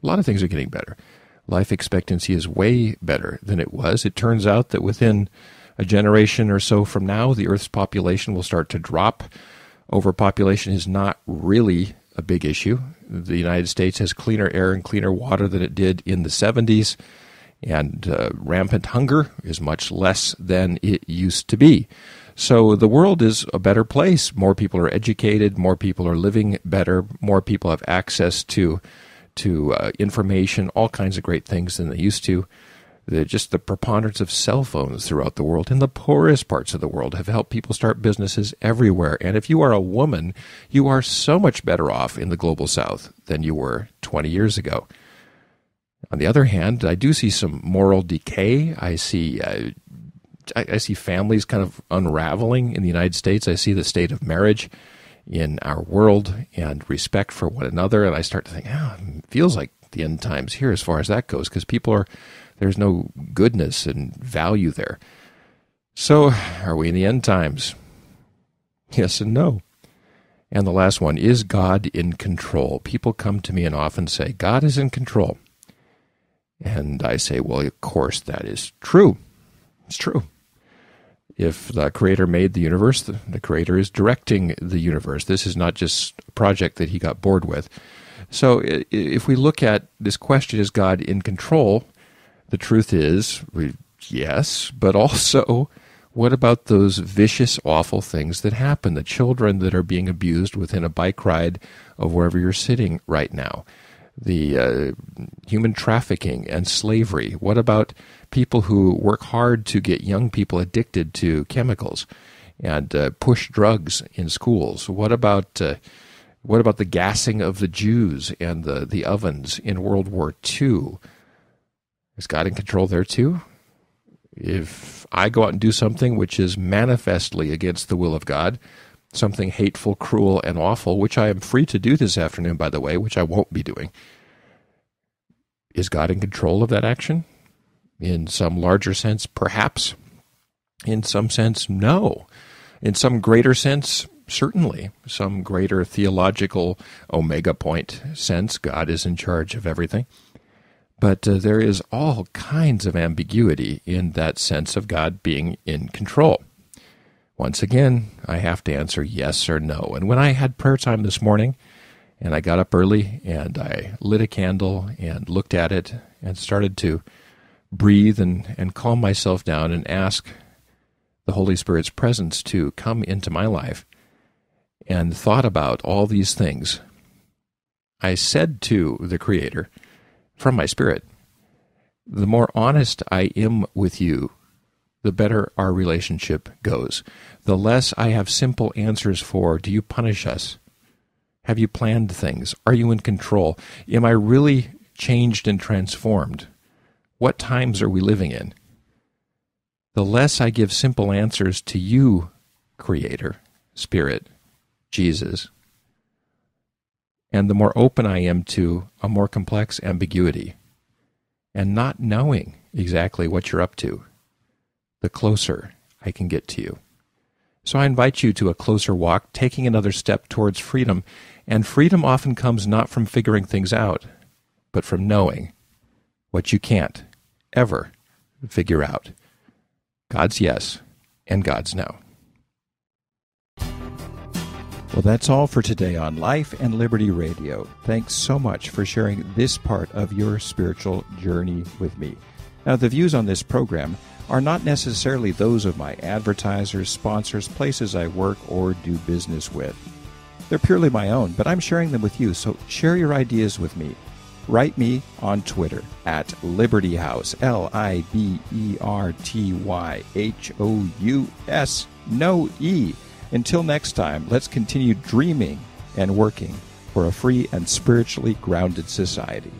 A lot of things are getting better. Life expectancy is way better than it was. It turns out that within a generation or so from now, the Earth's population will start to drop. Overpopulation is not really a big issue. The United States has cleaner air and cleaner water than it did in the 70s, and rampant hunger is much less than it used to be. So the world is a better place. More people are educated, more people are living better, more people have access to information, all kinds of great things than they used to. Just the preponderance of cell phones throughout the world in the poorest parts of the world have helped people start businesses everywhere. And if you are a woman, you are so much better off in the global south than you were 20 years ago. On the other hand, I do see some moral decay. I see families kind of unraveling in the United States. I see the state of marriage in our world and respect for one another. And I start to think, it feels like the end times here as far as that goes, because there's no goodness and value there. So are we in the end times? Yes and no. And the last one, is God in control? People come to me and often say, God is in control. And I say, well, of course that is true. It's true. If the Creator made the universe, the Creator is directing the universe. This is not just a project that he got bored with. So if we look at this question, is God in control? The truth is, yes, but also, what about those vicious, awful things that happen? The children that are being abused within a bike ride of wherever you're sitting right now. The human trafficking and slavery. What about people who work hard to get young people addicted to chemicals and push drugs in schools? What about the gassing of the Jews and the ovens in World War II? Is God in control there too? If I go out and do something which is manifestly against the will of God, something hateful, cruel, and awful, which I am free to do this afternoon, by the way, which I won't be doing, is God in control of that action? In some larger sense, perhaps. In some sense, no. In some greater sense, certainly. Some greater theological omega point sense, God is in charge of everything. But there is all kinds of ambiguity in that sense of God being in control. Once again, I have to answer yes or no. And when I had prayer time this morning, and I got up early, and I lit a candle and looked at it and started to breathe and calm myself down and ask the Holy Spirit's presence to come into my life, and thought about all these things, I said to the Creator, from my spirit, the more honest I am with you, the better our relationship goes. The less I have simple answers for, do you punish us? Have you planned things? Are you in control? Am I really changed and transformed? What times are we living in? The less I give simple answers to you, Creator, Spirit, Jesus, and the more open I am to a more complex ambiguity and not knowing exactly what you're up to, the closer I can get to you. So I invite you to a closer walk, taking another step towards freedom. And freedom often comes not from figuring things out, but from knowing what you can't ever figure out. God's yes and God's no. Well, that's all for today on Life and Liberty Radio. Thanks so much for sharing this part of your spiritual journey with me. Now, the views on this program are not necessarily those of my advertisers, sponsors, places I work or do business with. They're purely my own, but I'm sharing them with you, so share your ideas with me. Write me on Twitter at Liberty House, LIBERTYHOUS, no E. Until next time, let's continue dreaming and working for a free and spiritually grounded society.